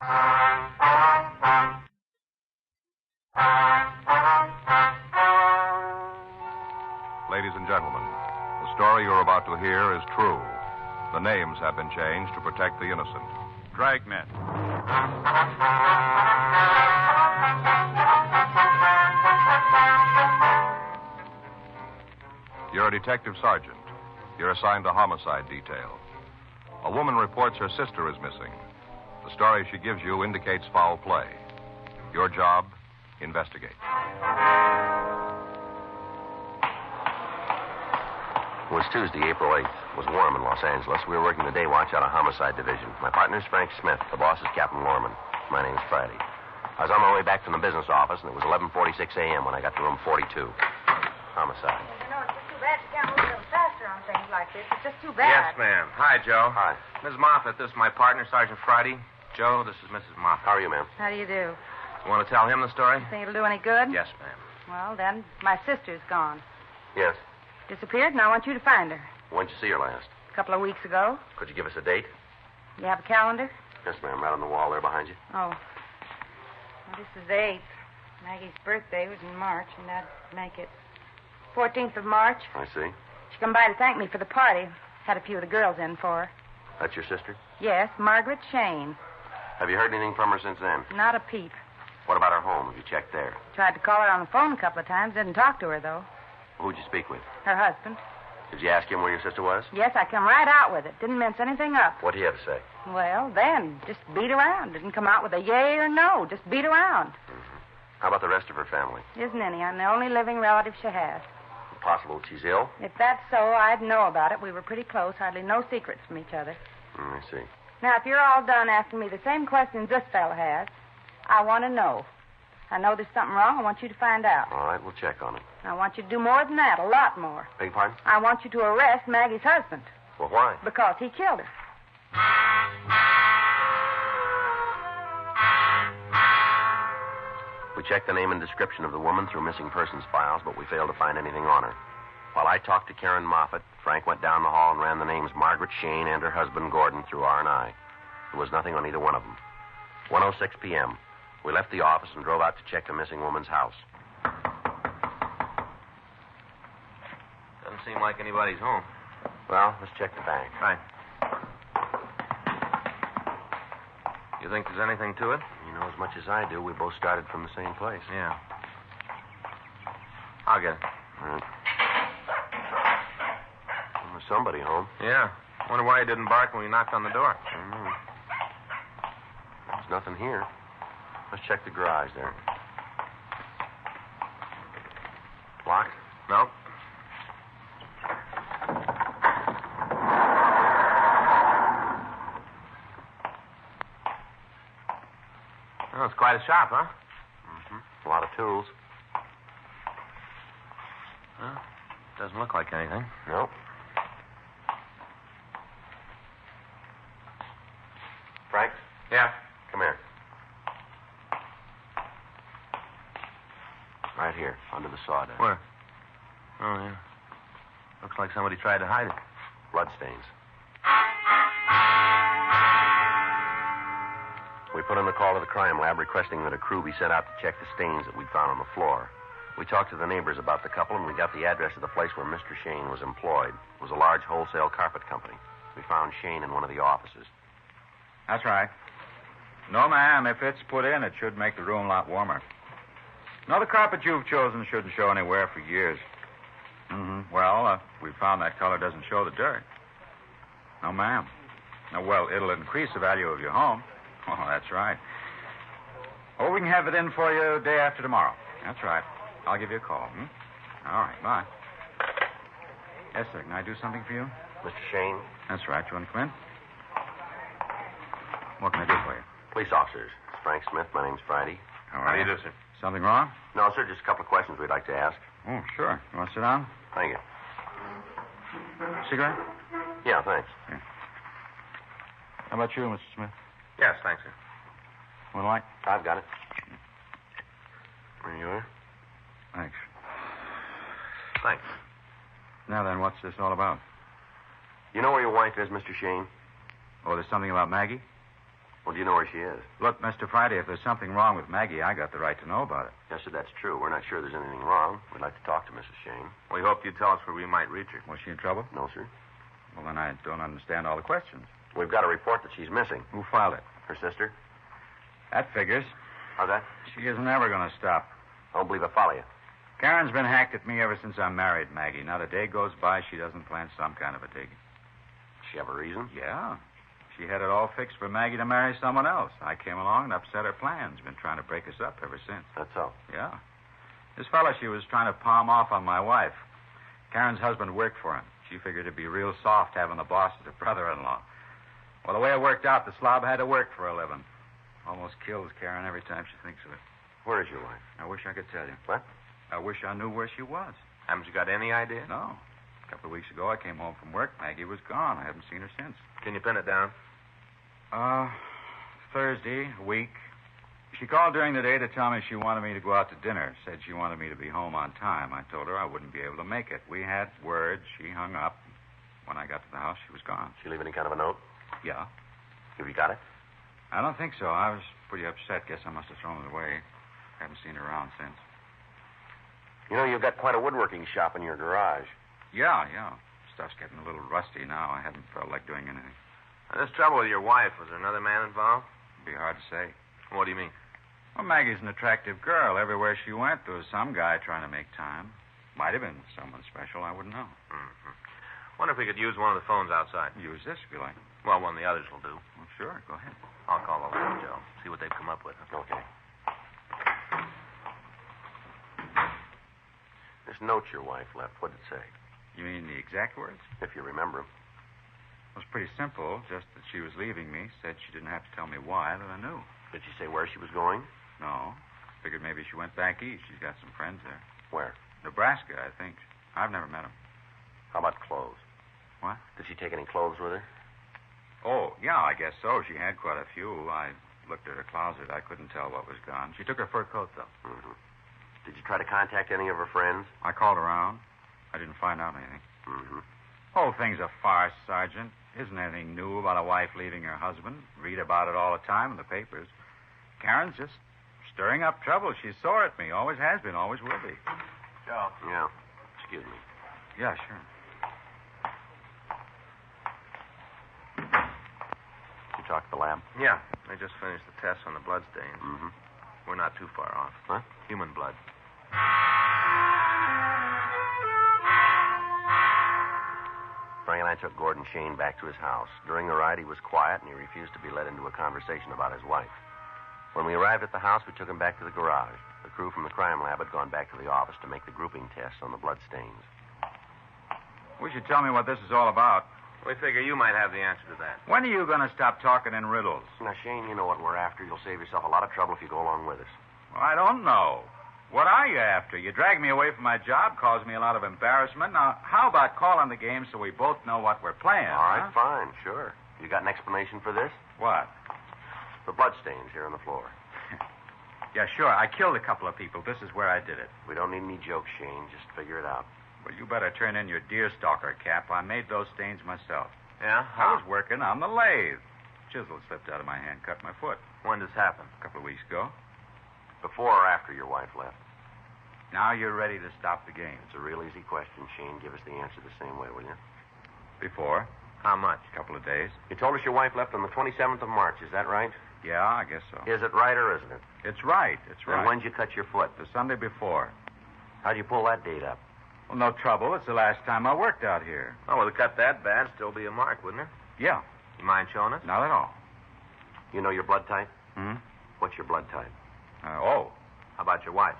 Ladies and gentlemen, the story you're about to hear is true. The names have been changed to protect the innocent. Dragnet. You're a detective sergeant. You're assigned to homicide detail. A woman reports her sister is missing. The story she gives you indicates foul play. Your job, investigate. It was Tuesday, April 8th. It was warm in Los Angeles. We were working the day watch out of Homicide Division. My partner's Frank Smith. The boss is Captain Lorman. My name's Friday. I was on my way back from the business office, and it was 11:46 a.m. when I got to room 42. Homicide. You know, it's just too bad you can't move a little faster on things like this. It's just too bad. Yes, ma'am. Hi, Joe. Hi. Ms. Moffat, this is my partner, Sergeant Friday. Joe, this is Mrs. Moffat. How are you, ma'am? How do you do? You want to tell him the story? Think it'll do any good? Yes, ma'am. Well, then, my sister's gone. Yes. Disappeared, and I want you to find her. When'd you see her last? A couple of weeks ago. Could you give us a date? You have a calendar? Yes, ma'am. Right on the wall there behind you. Oh. Well, this is the 8th. Maggie's birthday was in March, and that'd make it 14th of March. I see. She come by to thank me for the party. Had a few of the girls in for her. That's your sister? Yes, Margaret Shane. Have you heard anything from her since then? Not a peep. What about her home? Have you checked there? Tried to call her on the phone a couple of times. Didn't talk to her, though. Who'd you speak with? Her husband. Did you ask him where your sister was? Yes, I come right out with it. Didn't mince anything up. What'd he have to say? Well, then, just beat around. Didn't come out with a yay or no. Just beat around. Mm-hmm. How about the rest of her family? Isn't any. I'm the only living relative she has. Possible she's ill? If that's so, I'd know about it. We were pretty close. Hardly no secrets from each other. I see. Now, if you're all done asking me the same questions this fella has, I want to know. I know there's something wrong. I want you to find out. All right, we'll check on it. I want you to do more than that, a lot more. Beg your pardon? I want you to arrest Maggie's husband. Well, why? Because he killed her. We checked the name and description of the woman through missing persons files, but we failed to find anything on her. While I talked to Karen Moffat, Frank went down the hall and ran the names Margaret Shane and her husband Gordon through R&I. There was nothing on either one of them. 1:06 p.m. We left the office and drove out to check the missing woman's house. Doesn't seem like anybody's home. Well, let's check the bank. Right. You think there's anything to it? You know as much as I do. We both started from the same place. Yeah. I'll get it. All right. Well, there's somebody home. Yeah. Wonder why he didn't bark when we knocked on the door. I don't know. There's nothing here. Let's check the garage there. Locked? Nope. Oh, it's quite a shop, huh? Mm-hmm. A lot of tools. Well, doesn't look like anything. Nope. Frank? Yeah. Come here. Right here, under the sawdust. Where? Oh, yeah. Looks like somebody tried to hide it. Bloodstains. We put in a call to the crime lab requesting that a crew be sent out to check the stains that we'd found on the floor. We talked to the neighbors about the couple, and we got the address of the place where Mr. Shane was employed. It was a large wholesale carpet company. We found Shane in one of the offices. That's right. No, ma'am, if it's put in, it should make the room a lot warmer. No, the carpet you've chosen shouldn't show any wear for years. Mm-hmm. Well, we found that color doesn't show the dirt. No, ma'am. No, well, it'll increase the value of your home. Oh, that's right. Oh, we can have it in for you day after tomorrow. That's right. I'll give you a call. All right, bye. Yes, sir. Can I do something for you? Mr. Shane? That's right. You want to come in? What can I do for you? Police officers. It's Frank Smith. My name's Friday. How do you do, sir? Something wrong? No, sir, just a couple of questions we'd like to ask. Oh, sure. You want to sit down? Thank you. Cigarette? Yeah, thanks. Here. How about you, Mr. Smith? Yes, thanks, sir. One light? I've got it. There you are. Thanks. Thanks. Now then, what's this all about? You know where your wife is, Mr. Shane? Oh, there's something about Maggie? Well, do you know where she is? Look, Mr. Friday, if there's something wrong with Maggie, I got the right to know about it. Yes, sir, that's true. We're not sure there's anything wrong. We'd like to talk to Mrs. Shane. We hoped you'd tell us where we might reach her. Was she in trouble? No, sir. Well, then I don't understand all the questions. We've got a report that she's missing. Who filed it? Her sister? That figures. How's that? She isn't ever going to stop. I don't believe I follow you. Karen's been hacked at me ever since I married Maggie. Not a day goes by she doesn't plan some kind of a dig. Does she have a reason? Yeah. She had it all fixed for Maggie to marry someone else. I came along and upset her plans. Been trying to break us up ever since. That's so. Yeah. This fella she was trying to palm off on my wife. Karen's husband worked for him. She figured it'd be real soft having the boss as a brother-in-law. Well, the way it worked out, the slob had to work for a living. Almost kills Karen every time she thinks of it. Where is your wife? I wish I could tell you. What? I wish I knew where she was. Haven't you got any idea? No. A couple of weeks ago, I came home from work. Maggie was gone. I haven't seen her since. Can you pin it down? Thursday, a week. She called during the day to tell me she wanted me to go out to dinner. Said she wanted me to be home on time. I told her I wouldn't be able to make it. We had words. She hung up. When I got to the house, she was gone. She leave any kind of a note? Yeah. Have you got it? I don't think so. I was pretty upset. Guess I must have thrown it away. Haven't seen her around since. You know, you've got quite a woodworking shop in your garage. Yeah. Stuff's getting a little rusty now. I haven't felt like doing anything. Now, this trouble with your wife, was there another man involved? It'd be hard to say. What do you mean? Well, Maggie's an attractive girl. Everywhere she went, there was some guy trying to make time. Might have been someone special. I wouldn't know. Mm-hmm. Wonder if we could use one of the phones outside. Use this if you like. Well, one of the others will do. Well, sure. Go ahead. I'll call over to Joe. See what they've come up with. Okay. This note your wife left, what did it say? You mean the exact words? If you remember them. It was pretty simple. Just that she was leaving me. Said she didn't have to tell me why, that I knew. Did she say where she was going? No. Figured maybe she went back east. She's got some friends there. Where? Nebraska, I think. I've never met them. How about clothes? What? Did she take any clothes with her? Oh, yeah, I guess so. She had quite a few. I looked at her closet. I couldn't tell what was gone. She took her fur coat, though. Mm-hmm. Did you try to contact any of her friends? I called around. I didn't find out anything. Mm-hmm. Whole thing's a farce, Sergeant. Isn't anything new about a wife leaving her husband. Read about it all the time in the papers. Karen's just stirring up trouble. She's sore at me. Always has been, always will be. Joe. Yeah. Excuse me. Yeah, sure. You talked to the lab? Yeah. They just finished the tests on the blood stains. Mm-hmm. We're not too far off. Huh? Human blood. Frank and I took Gordon Shane back to his house. During the ride, he was quiet, and he refused to be led into a conversation about his wife. When we arrived at the house, we took him back to the garage. The crew from the crime lab had gone back to the office to make the grouping tests on the blood stains. Wish you'd tell me what this is all about. We figure you might have the answer to that. When are you going to stop talking in riddles? Now, Shane, you know what we're after. You'll save yourself a lot of trouble if you go along with us. Well, I don't know. What are you after? You drag me away from my job, caused me a lot of embarrassment. Now, how about calling the game so we both know what we're playing? All right, huh? fine, sure. You got an explanation for this? What? The blood stains here on the floor. Yeah, sure. I killed a couple of people. This is where I did it. We don't need any jokes, Shane. Just figure it out. Well, you better turn in your deerstalker cap. I made those stains myself. Yeah? I was working on the lathe. Chisel slipped out of my hand, cut my foot. When did this happen? A couple of weeks ago. Before or after your wife left? Now you're ready to stop the game. It's a real easy question, Shane. Give us the answer the same way, will you? Before. How much? A couple of days. You told us your wife left on the 27th of March. Is that right? Yeah, I guess so. Is it right or isn't it? It's right. It's right. And when'd you cut your foot? The Sunday before. How'd you pull that date up? Well, no trouble. It's the last time I worked out here. Oh, with a cut that bad, still be a mark, wouldn't it? Yeah. You mind showing us? Not at all. You know your blood type? Hmm? What's your blood type? Oh. How about your wife's?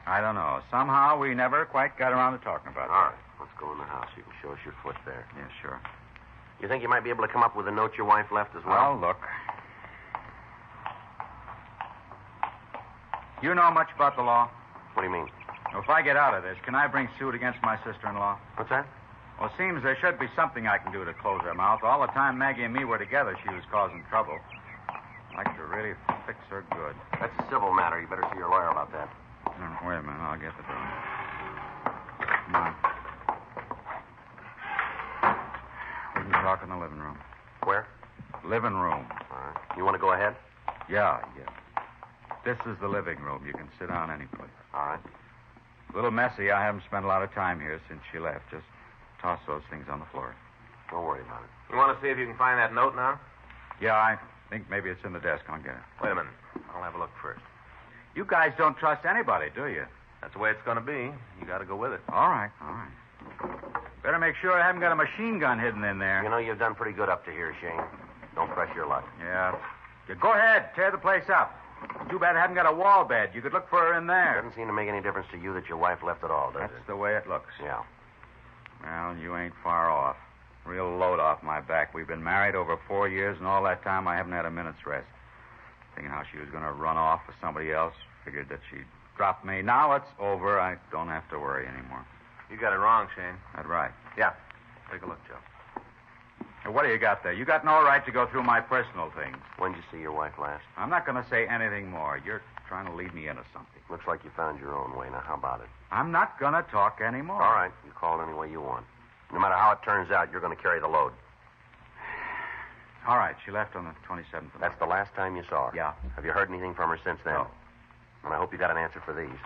I don't know. Somehow we never quite got around to talking about All that. right. Let's go in the house. You can show us your foot there. Yeah, sure. You think you might be able to come up with a note your wife left as well? Well, look. You know much about the law? What do you mean? If I get out of this, can I bring suit against my sister-in-law? What's that? Well, it seems there should be something I can do to close her mouth. All the time Maggie and me were together, she was causing trouble. I'd like to really fix her good. That's a civil matter. You better see your lawyer about that. Wait a minute. I'll get the door. Come on. We can talk in the living room. Where? Living room. All right. You want to go ahead? Yeah. This is the living room. You can sit down any place. All right. A little messy. I haven't spent a lot of time here since she left. Just toss those things on the floor. Don't worry about it. You want to see if you can find that note now? Yeah, I think maybe it's in the desk. I'll get it. Wait a minute. I'll have a look first. You guys don't trust anybody, do you? That's the way it's going to be. You got to go with it. All right. Better make sure I haven't got a machine gun hidden in there. You know, you've done pretty good up to here, Shane. Don't press your luck. Yeah. Go ahead. Tear the place up. Too bad I haven't got a wall bed. You could look for her in there. Doesn't seem to make any difference to you that your wife left at all, does That's it? the way it looks. Yeah. Well, you ain't far off. Real load off my back. We've been married over 4 years, and all that time I haven't had a minute's rest. Thinking how she was going to run off with somebody else. Figured that she'd drop me. Now it's over. I don't have to worry anymore. You got it wrong, Shane. That's right. Yeah. Take a look, Joe. Hey, what do you got there? You got no right to go through my personal things. When did you see your wife last? I'm not going to say anything more. You're trying to lead me into something. Looks like you found your own way. Now, how about it? I'm not going to talk anymore. All right. You call it any way you want. No matter how it turns out, you're going to carry the load. All right. She left on the 27th. That's the last time you saw her? Yeah. Have you heard anything from her since then? No. And I hope you got an answer for these.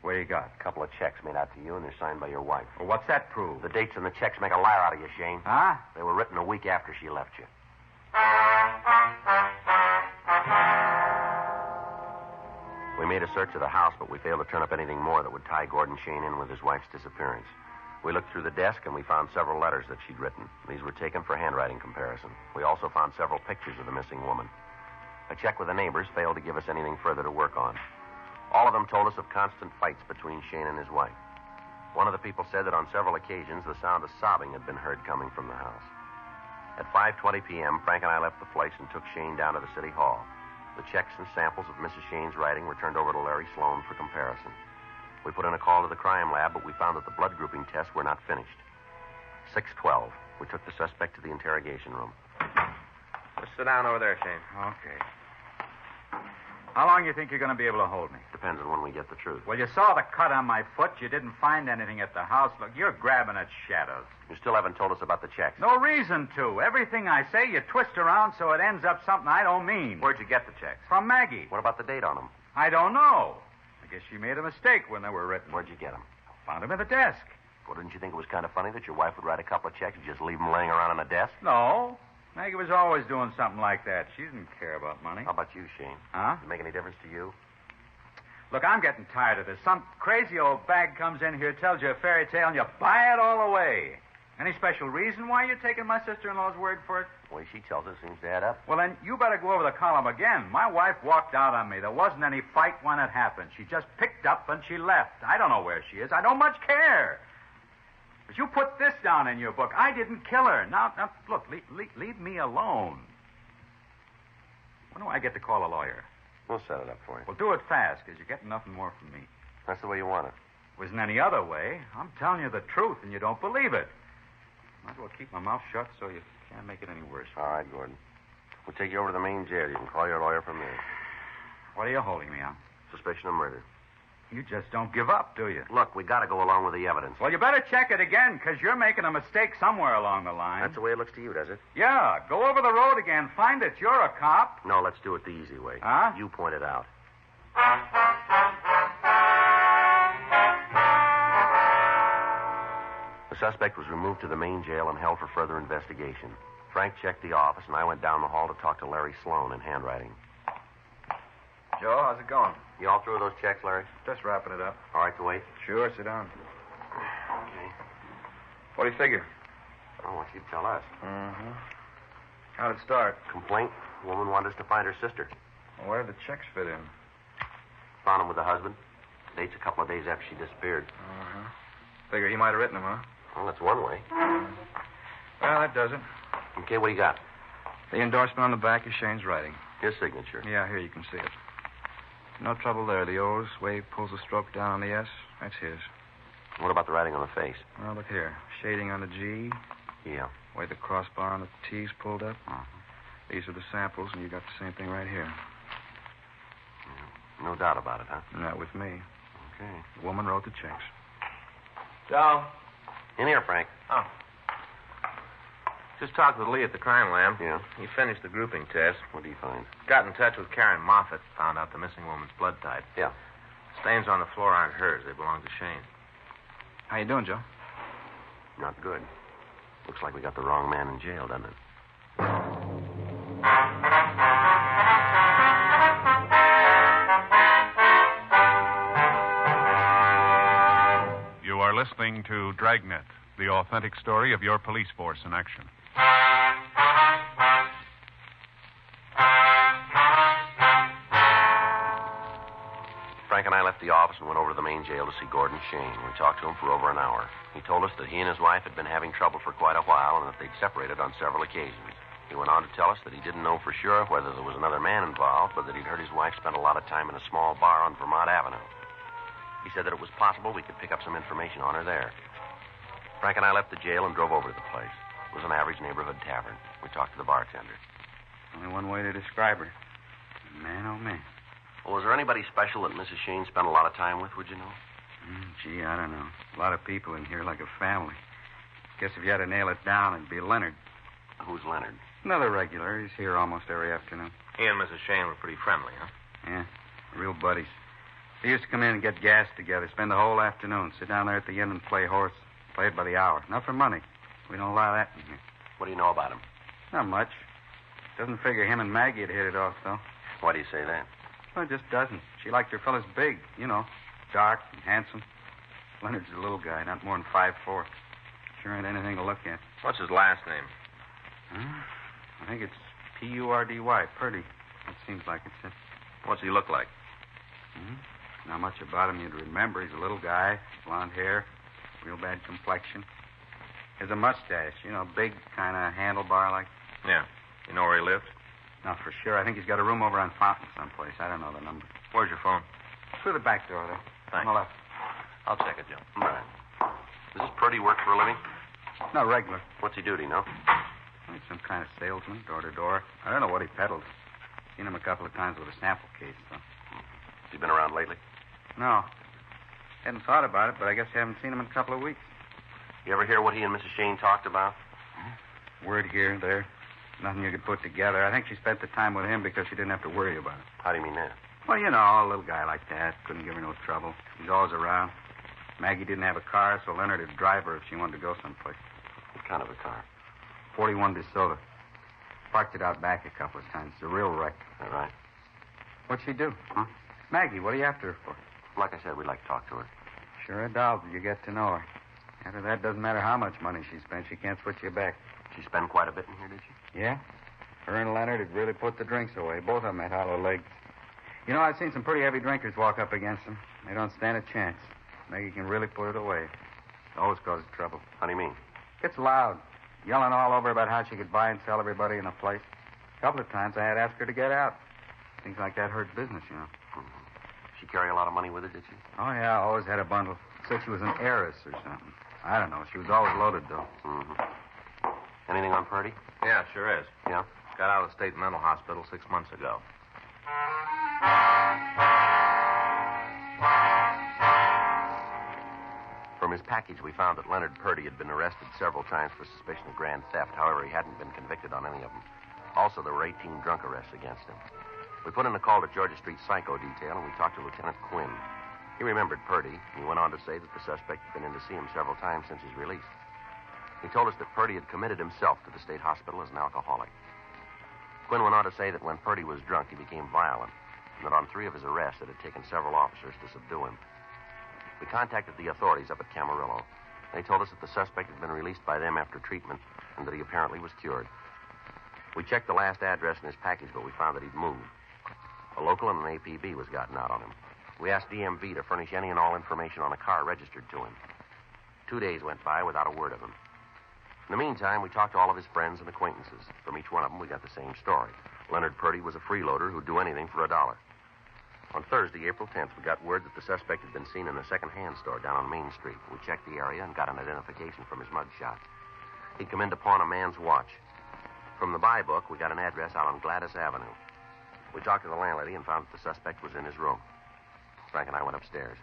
What do you got? A couple of checks made out to you, and they're signed by your wife. Well, what's that prove? The dates on the checks make a liar out of you, Shane. Huh? They were written a week after she left you. We made a search of the house, but we failed to turn up anything more that would tie Gordon Shane in with his wife's disappearance. We looked through the desk, and we found several letters that she'd written. These were taken for handwriting comparison. We also found several pictures of the missing woman. A check with the neighbors failed to give us anything further to work on. All of them told us of constant fights between Shane and his wife. One of the people said that on several occasions the sound of sobbing had been heard coming from the house. At 5:20 p.m., Frank and I left the place and took Shane down to the city hall. The checks and samples of Mrs. Shane's writing were turned over to Larry Sloan for comparison. We put in a call to the crime lab, but we found that the blood grouping tests were not finished. 6:12. We took the suspect to the interrogation room. Just sit down over there, Shane. Okay. How long do you think you're going to be able to hold me? Depends on when we get the truth. Well, you saw the cut on my foot. You didn't find anything at the house. Look, you're grabbing at shadows. You still haven't told us about the checks. No reason to. Everything I say, you twist around so it ends up something I don't mean. Where'd you get the checks? From Maggie. What about the date on them? I don't know. I guess she made a mistake when they were written. Where'd you get them? Found them at the desk. Well, didn't you think it was kind of funny that your wife would write a couple of checks and just leave them laying around on the desk? No. Maggie was always doing something like that. She didn't care about money. How about you, Shane? Huh? Does it make any difference to you? Look, I'm getting tired of this. Some crazy old bag comes in here, tells you a fairy tale, and you buy it all away. Any special reason why you're taking my sister-in-law's word for it? The way she tells it seems to add up. Well, then, you better go over the column again. My wife walked out on me. There wasn't any fight when it happened. She just picked up and she left. I don't know where she is. I don't much care. But you put this down in your book. I didn't kill her. Now look, leave me alone. When do I get to call a lawyer? We'll set it up for you. Well, do it fast, because you're getting nothing more from me. That's the way you want it. Wasn't any other way. I'm telling you the truth, and you don't believe it. Might as well keep my mouth shut so you can't make it any worse. All right, Gordon. We'll take you over to the main jail. You can call your lawyer from there. What are you holding me on? Suspicion of murder. You just don't give up, do you? Look, we got to go along with the evidence. Well, you better check it again, because you're making a mistake somewhere along the line. That's the way it looks to you, does it? Yeah, go over the road again. Find it. You're a cop. No, let's do it the easy way. Huh? You point it out. The suspect was removed to the main jail and held for further investigation. Frank checked the office, and I went down the hall to talk to Larry Sloan in handwriting. Joe, how's it going? You all through those checks, Larry? Just wrapping it up. All right to wait? Sure, sit down. Okay. What do you figure? I want you to tell us. Mm-hmm. How'd it start? Complaint. Woman wanted us to find her sister. Well, where did the checks fit in? Found him with the husband. Date's a couple of days after she disappeared. Mm-hmm. Figure he might have written them, huh? Well, that's one way. Well, that does it. Okay, what do you got? The endorsement on the back is Shane's writing. His signature. Yeah, here you can see it. No trouble there. The O's, Wade pulls the stroke down on the S. That's his. What about the writing on the face? Well, look here. Shading on the G. Yeah. Way the crossbar on the T's pulled up. These are the samples, and you got the same thing right here. No doubt about it, huh? Not with me. Okay. The woman wrote the checks. Joe. In here, Frank. Oh. Just talked with Lee at the crime lab. Yeah? He finished the grouping test. What do you find? Got in touch with Karen Moffat. Found out the missing woman's blood type. Yeah. Stains on the floor aren't hers. They belong to Shane. How you doing, Joe? Not good. Looks like we got the wrong man in jail, doesn't it? You are listening to Dragnet, the authentic story of your police force in action. Frank and I left the office and went over to the main jail to see Gordon Shane. We talked to him for over an hour. He told us that he and his wife had been having trouble for quite a while and that they'd separated on several occasions. He went on to tell us that he didn't know for sure whether there was another man involved, but that he'd heard his wife spend a lot of time in a small bar on Vermont Avenue. He said that it was possible we could pick up some information on her there. Frank and I left the jail and drove over to the place. It was an average neighborhood tavern. We talked to the bartender. Only one way to describe her. Man, oh, man. Well, was there anybody special that Mrs. Shane spent a lot of time with, would you know? Gee, I don't know. A lot of people in here like a family. Guess if you had to nail it down, it'd be Leonard. Who's Leonard? Another regular. He's here almost every afternoon. He and Mrs. Shane were pretty friendly, huh? Yeah, real buddies. They used to come in and get gas together, spend the whole afternoon, sit down there at the inn and play horse. Play it by the hour. Not for money. We don't allow that in here. What do you know about him? Not much. Doesn't figure him and Maggie had hit it off, though. Why do you say that? Well, it just doesn't. She liked her fellas big, you know, dark and handsome. Leonard's a little guy, not more than 5'4". Sure ain't anything to look at. What's his last name? Huh? I think it's Purdy, Purdy. It seems like it's it. What's he look like? Not much about him you'd remember. He's a little guy, blonde hair, real bad complexion. He has a mustache, you know, big kind of handlebar like. Yeah. You know where he lives? Not for sure. I think he's got a room over on Fountain someplace. I don't know the number. Where's your phone? Through the back door there. Thanks. On the left. I'll check it, Joe. All right. Does this Purdy work for a living? No, regular. What's he do, do you know? He's some kind of salesman, door to door. I don't know what he peddles. Seen him a couple of times with a sample case, though. Has he been around lately? No. Hadn't thought about it, but I guess you haven't seen him in a couple of weeks. You ever hear what he and Mrs. Shane talked about? Word here, there. Nothing you could put together. I think she spent the time with him because she didn't have to worry about it. How do you mean that? Well, you know, a little guy like that. Couldn't give her no trouble. He's always around. Maggie didn't have a car, so Leonard would drive her if she wanted to go someplace. What kind of a car? 41 DeSoto. Parked it out back a couple of times. It's a real wreck. All right. What'd she do? Huh? Maggie, what are you after her for? Like I said, we'd like to talk to her. Sure a doll till you get to know her. After that, doesn't matter how much money she spent, she can't switch you back. She spent quite a bit in here, did she? Yeah? Her and Leonard had really put the drinks away. Both of them had hollow legs. You know, I've seen some pretty heavy drinkers walk up against them. They don't stand a chance. Maggie can really put it away. It always causes trouble. How do you mean? Gets loud. Yelling all over about how she could buy and sell everybody in the place. A couple of times I had to ask her to get out. Things like that hurt business, you know. She carry a lot of money with her, did she? Oh, yeah, always had a bundle. Said she was an heiress or something. I don't know. She was always loaded, though. Anything on Purdy? Yeah, sure is. Yeah? Got out of the state mental hospital 6 months ago. From his package, we found that Leonard Purdy had been arrested several times for suspicion of grand theft. However, he hadn't been convicted on any of them. Also, there were 18 drunk arrests against him. We put in a call to Georgia Street Psycho Detail, and we talked to Lieutenant Quinn. He remembered Purdy, and he went on to say that the suspect had been in to see him several times since his release. He told us that Purdy had committed himself to the state hospital as an alcoholic. Quinn went on to say that when Purdy was drunk, he became violent, and that on 3 of his arrests, it had taken several officers to subdue him. We contacted the authorities up at Camarillo. They told us that the suspect had been released by them after treatment and that he apparently was cured. We checked the last address in his package, but we found that he'd moved. A local and an APB was gotten out on him. We asked DMV to furnish any and all information on a car registered to him. 2 days went by without a word of him. In the meantime, we talked to all of his friends and acquaintances. From each one of them, we got the same story. Leonard Purdy was a freeloader who'd do anything for $1. On Thursday, April 10th, we got word that the suspect had been seen in a second-hand store down on Main Street. We checked the area and got an identification from his mugshot. He'd come in to pawn a man's watch. From the buy book, we got an address out on Gladys Avenue. We talked to the landlady and found that the suspect was in his room. Frank and I went upstairs.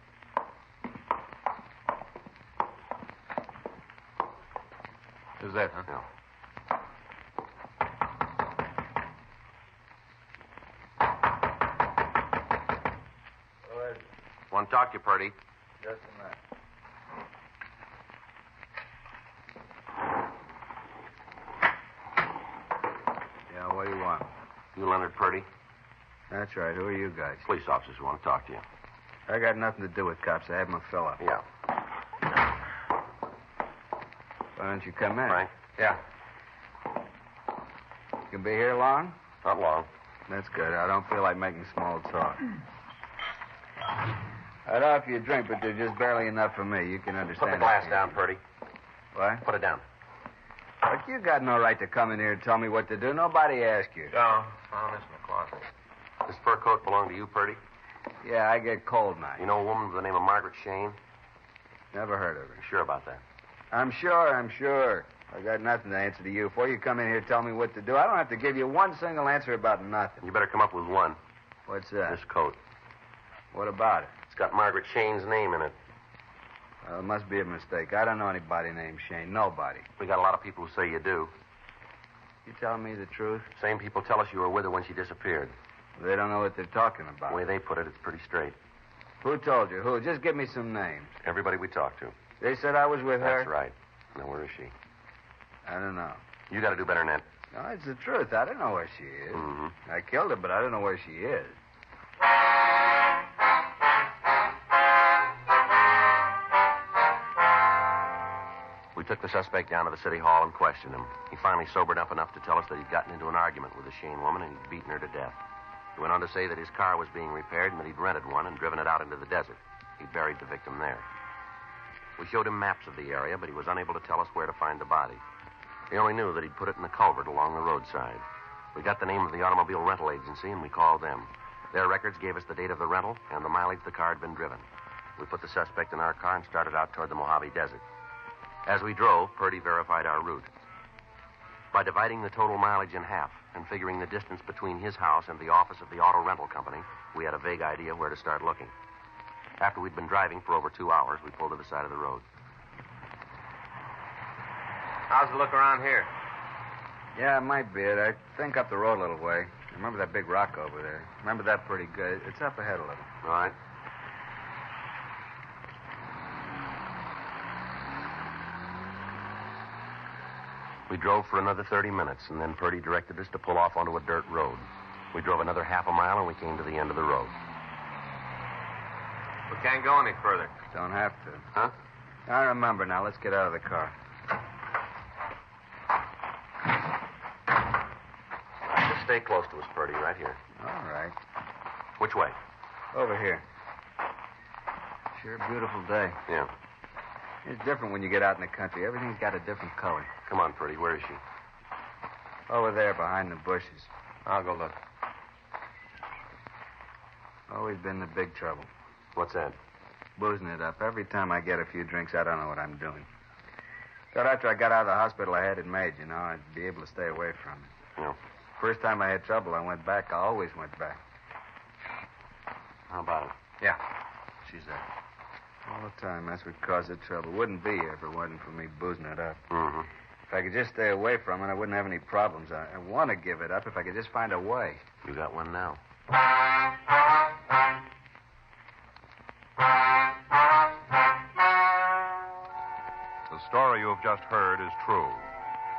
Who's that, huh? Yeah. Want to talk to you, Purdy. Just a minute. Yeah, what do you want? You Leonard Purdy? That's right. Who are you guys? Police officers who want to talk to you. I got nothing to do with cops. I have my fill up. Yeah. Why don't you come in? Frank? Yeah. You can be here long? Not long. That's good. I don't feel like making small talk. I'd offer you a drink, but they're just barely enough for me. You can understand. Put the glass down, Purdy. What? Put it down. Look, you got no right to come in here and tell me what to do. Nobody asked you. No, found this in the closet. This fur coat belong to you, Purdy? Yeah, I get cold nights. You know a woman by the name of Margaret Shane? Never heard of her. You sure about that? I'm sure. I got nothing to answer to you. Before you come in here and tell me what to do, I don't have to give you one single answer about nothing. You better come up with one. What's that? This coat. What about it? It's got Margaret Shane's name in it. Well, it must be a mistake. I don't know anybody named Shane. Nobody. We got a lot of people who say you do. You telling me the truth? Same people tell us you were with her when she disappeared. They don't know what they're talking about. The way they put it, it's pretty straight. Who told you? Who? Just give me some names. Everybody we talked to. They said I was with her? That's right. Now, where is she? I don't know. You got to do better than that. No, it's the truth. I don't know where she is. Mm-hmm. I killed her, but I don't know where she is. We took the suspect down to the city hall and questioned him. He finally sobered up enough to tell us that he'd gotten into an argument with the Shane woman and he'd beaten her to death. He went on to say that his car was being repaired and that he'd rented one and driven it out into the desert. He buried the victim there. We showed him maps of the area, but he was unable to tell us where to find the body. He only knew that he'd put it in a culvert along the roadside. We got the name of the automobile rental agency and we called them. Their records gave us the date of the rental and the mileage the car had been driven. We put the suspect in our car and started out toward the Mojave Desert. As we drove, Purdy verified our route. By dividing the total mileage in half and figuring the distance between his house and the office of the auto rental company, we had a vague idea where to start looking. After we'd been driving for over 2 hours, we pulled to the side of the road. How's the look around here? Yeah, it might be it. I think up the road a little way. I remember that big rock over there. Remember that pretty good. It's up ahead a little. All right. We drove for another 30 minutes, and then Purdy directed us to pull off onto a dirt road. We drove another half a mile, and we came to the end of the road. We can't go any further. Don't have to. Huh? I remember now. Let's get out of the car. Just stay close to us, Purdy, right here. All right. Which way? Over here. Sure a beautiful day. Yeah. It's different when you get out in the country. Everything's got a different color. Come on, Purdy. Where is she? Over there, behind the bushes. I'll go look. Always been the big trouble. What's that? Boozing it up. Every time I get a few drinks, I don't know what I'm doing. Thought after I got out of the hospital, I had it made, you know. I'd be able to stay away from it. Yeah. First time I had trouble, I went back. I always went back. How about it? Yeah. She's there. All the time. That's what caused the trouble. Wouldn't be if it wasn't for me boozing it up. Mm-hmm. If I could just stay away from it, I wouldn't have any problems. I want to give it up if I could just find a way. You got one now. The story you have just heard is true.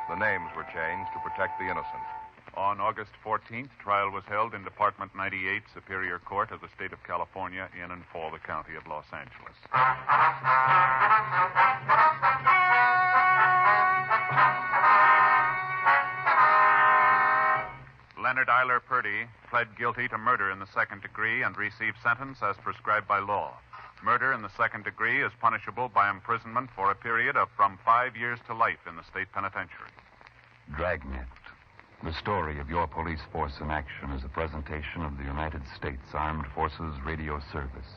The names were changed to protect the innocent. On August 14th, trial was held in Department 98, Superior Court of the State of California in and for the County of Los Angeles. Leonard Eiler Purdy pled guilty to murder in the second degree and received sentence as prescribed by law. Murder in the second degree is punishable by imprisonment for a period of from 5 years to life in the state penitentiary. Dragnet. The story of your police force in action is a presentation of the United States Armed Forces Radio Service.